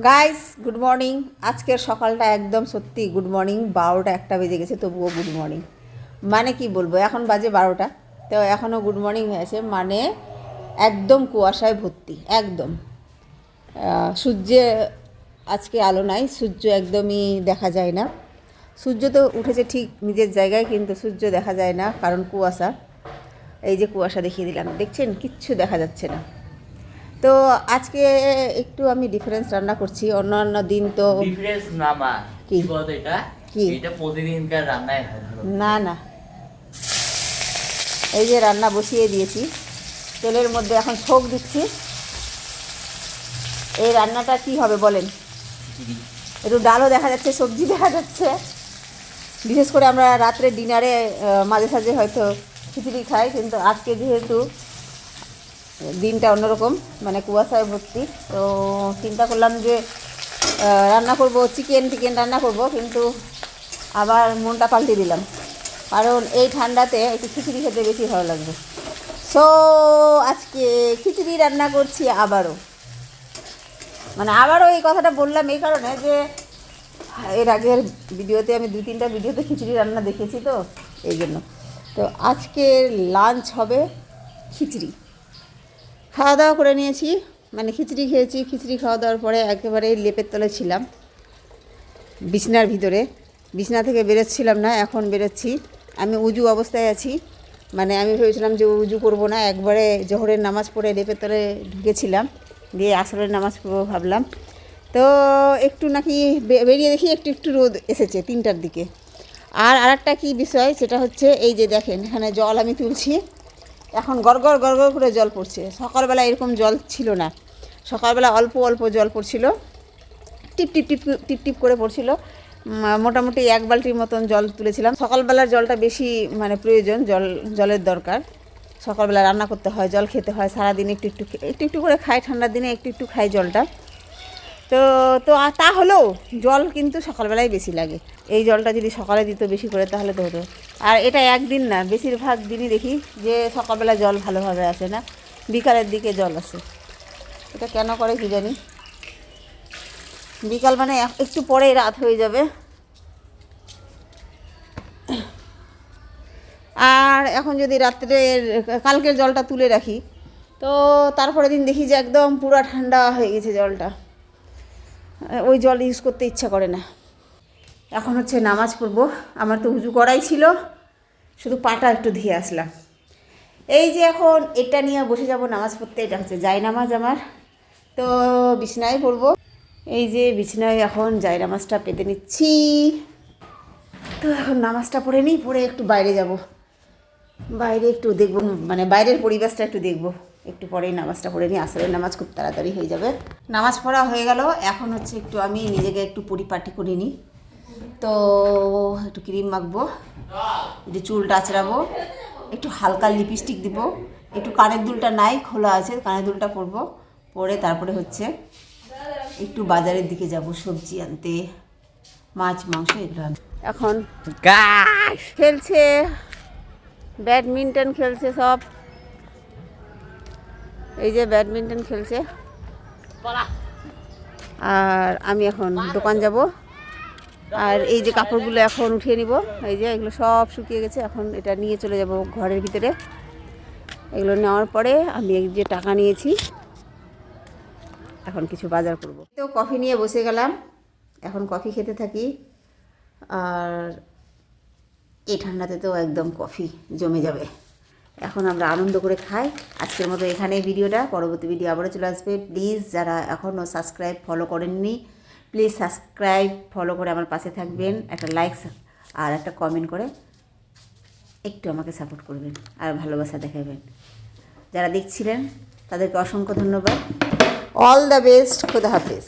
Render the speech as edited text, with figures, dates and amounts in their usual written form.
Guys good morning. আজকের সকালটা একদম সত্যি গুড মর্নিং। 12টা 1টা বেজে গেছে, তবুও গুড মর্নিং। মানে কি বলবো, এখন বাজে 12টা, তো এখনও গুড মর্নিং হয়েছে। মানে একদম কুয়াশায় ভর্তি, একদম সূর্যে আজকে আলো নাই, সূর্য একদমই দেখা যায় না। সূর্য তো উঠেছে ঠিক নিজের জায়গায়, কিন্তু সূর্য দেখা যায় না, কারণ কুয়াশা। এই যে কুয়াশা দেখিয়ে দিলাম, দেখছেন, কিচ্ছু দেখা যাচ্ছে না। তো আজকে একটু আমি ডিফারেন্স রান্না করছি, অন্যান্য দিন তো ডিফারেন্স না মা, কি বলতো এটা কি এটা প্রতিদিনকার রান্নাই হয় ভালো। না না, এই যে রান্না বসিয়ে দিয়েছি, তেলের মধ্যে এখন ছোক দিচ্ছি। এই রান্নাটা কি হবে বলেন? একটু ডালও দেখা যাচ্ছে, সবজি দেখা যাচ্ছে। বিশেষ করে আমরা রাত্রে ডিনারে মাঝে সাঝে হয়তো খিচুড়ি খাই, কিন্তু আজকে যেহেতু দিনটা অন্যরকম, মানে কুয়াশায় ভর্তি, তো চিন্তা করলাম যে রান্না করব, চিকেন রান্না করব, কিন্তু আবার মনটা পাল্টে দিলাম, কারণ এই ঠান্ডাতে একটু খিচুড়ি খেতে বেশি ভালো লাগবে। সো আজকে খিচুড়ি রান্না করছি আবারও। মানে আবারও এই কথাটা বললাম এই কারণে যে এর আগের ভিডিওতে আমি 2-3টা ভিডিওতে খিচুড়ি রান্না দেখেছি, তো এই জন্য। তো আজকের লাঞ্চ হবে খিচুড়ি। খাওয়া দাওয়া করে নিয়েছি, মানে খিচুড়ি খেয়েছি। খিচুড়ি খাওয়া দাওয়ার পরে একেবারে লেপের তলে ছিলাম, বিছনার ভিতরে। বিছনা থেকে বেরোচ্ছিলাম না, এখন বেরোচ্ছি। আমি উজু অবস্থায় আছি, মানে আমি ভেবেছিলাম যে উজু করব না, একবারে জোহরের নামাজ পড়ে লেপের তলে ঢুকেছিলাম, দিয়ে আসরের নামাজ পড়বো ভাবলাম। তো একটু নাকি বেরিয়ে দেখি একটু একটু রোদ এসেছে 3টার দিকে। আর আরেকটা কী বিষয়, সেটা হচ্ছে এই যে দেখেন, এখানে জল আমি তুলছি, এখন গড়গড় গড়গড় করে জল পড়ছে। সকালবেলা এরকম জল ছিল না, সকালবেলা অল্প অল্প জল পড়ছিল, টিপ টিপ টিপ টিপ টিপ করে পড়ছিল। মোটামুটি 1 বালতির মতন জল তুলেছিলাম। সকালবেলার জলটা বেশি মানে প্রয়োজন, জলের দরকার। সকালবেলা রান্না করতে হয়, জল খেতে হয়, সারাদিন একটু একটু একটু একটু করে খাই, ঠান্ডার দিনে একটু একটু খাই জলটা। তো তো তা হলেও জল কিন্তু সকালবেলায় বেশি লাগে। এই জলটা যদি সকালে দিত বেশি করে, তাহলে তো হতো। আর এটা একদিন না, বেশিরভাগ দিনই দেখি যে সকালবেলা জল ভালোভাবে আসে না, বিকালের দিকে জল আসে। এটা কেন করে কি জানি। বিকাল মানে একটু পরেই রাত হয়ে যাবে। আর এখন যদি রাত্রে কালকের জলটা তুলে রাখি, তো তারপরে দিন দেখি যে একদম পুরো ঠান্ডা হয়ে গেছে জলটা, ওই জল ইউজ করতে ইচ্ছা করে না। এখন হচ্ছে নামাজ পড়বো। আমার তো উজু করাই ছিল, শুধু পাটা একটু ধুয়ে আসলাম। এই যে এখন এটা নিয়ে বসে যাব নামাজ পড়তে। এটা হচ্ছে জায়নামাজ আমার, তো বিছনায় পড়বো। এই যে বিছনায় এখন জায়নামাজটা পেতে নিচ্ছি। তো এখন নামাজটা পড়ে নিই, পড়ে একটু বাইরে যাব, বাইরে একটু দেখবো, মানে বাইরের পরিবেশটা একটু দেখবো। একটু পরেই নামাজটা পড়ে নিই, আসরের নামাজ খুব তাড়াতাড়ি হয়ে যাবে। নামাজ পড়া হয়ে গেল, এখন হচ্ছে একটু আমি নিজেকে একটু পরিপাটি করে নিই। তো একটু ক্রিম মাখবো, একটু চুলটা আঁচড়াবো, একটু হালকা লিপস্টিক দিব, একটু কানের দুলটা নাই, খোলা আছে, কানের দুলটা পরবো। পরে তারপরে হচ্ছে একটু বাজারের দিকে যাব সবজি আনতে, মাছ মাংস এগুলো আনতে। এখন খেলছে, ব্যাডমিন্টন খেলছে সব। এই যে ব্যাডমিন্টন খেলছে, আর আমি এখন দোকান যাব। আর এই যে কাপড়গুলো এখন উঠিয়ে নিব, এই যে এগুলো সব শুকিয়ে গেছে, এখন এটা নিয়ে চলে যাব ঘরের ভিতরে। এগুলো নেওয়ার পরে আমি এই যে টাকা নিয়েছি, এখন কিছু বাজার করব। তো কফি নিয়ে বসে গেলাম, এখন কফি খেতে থাকি। আর এই ঠান্ডাতে তো একদম কফি জমে যাবে। এখন আমরা আনন্দ করে খাই। আজকের মতো এখানেই ভিডিওটা, পরবর্তী ভিডিও আবারও চলে আসবে। প্লিজ যারা এখনও সাবস্ক্রাইব ফলো করেননি, প্লিজ সাবস্ক্রাইব ফলো করে আমার পাশে থাকবেন, একটা লাইক আর একটা কমেন্ট করে একটু আমাকে সাপোর্ট করবেন আর ভালোবাসা দেখাবেন। যারা দেখছিলেন তাদেরকে অসংখ্য ধন্যবাদ। অল দ্য বেস্ট, খোদা হাফেজ।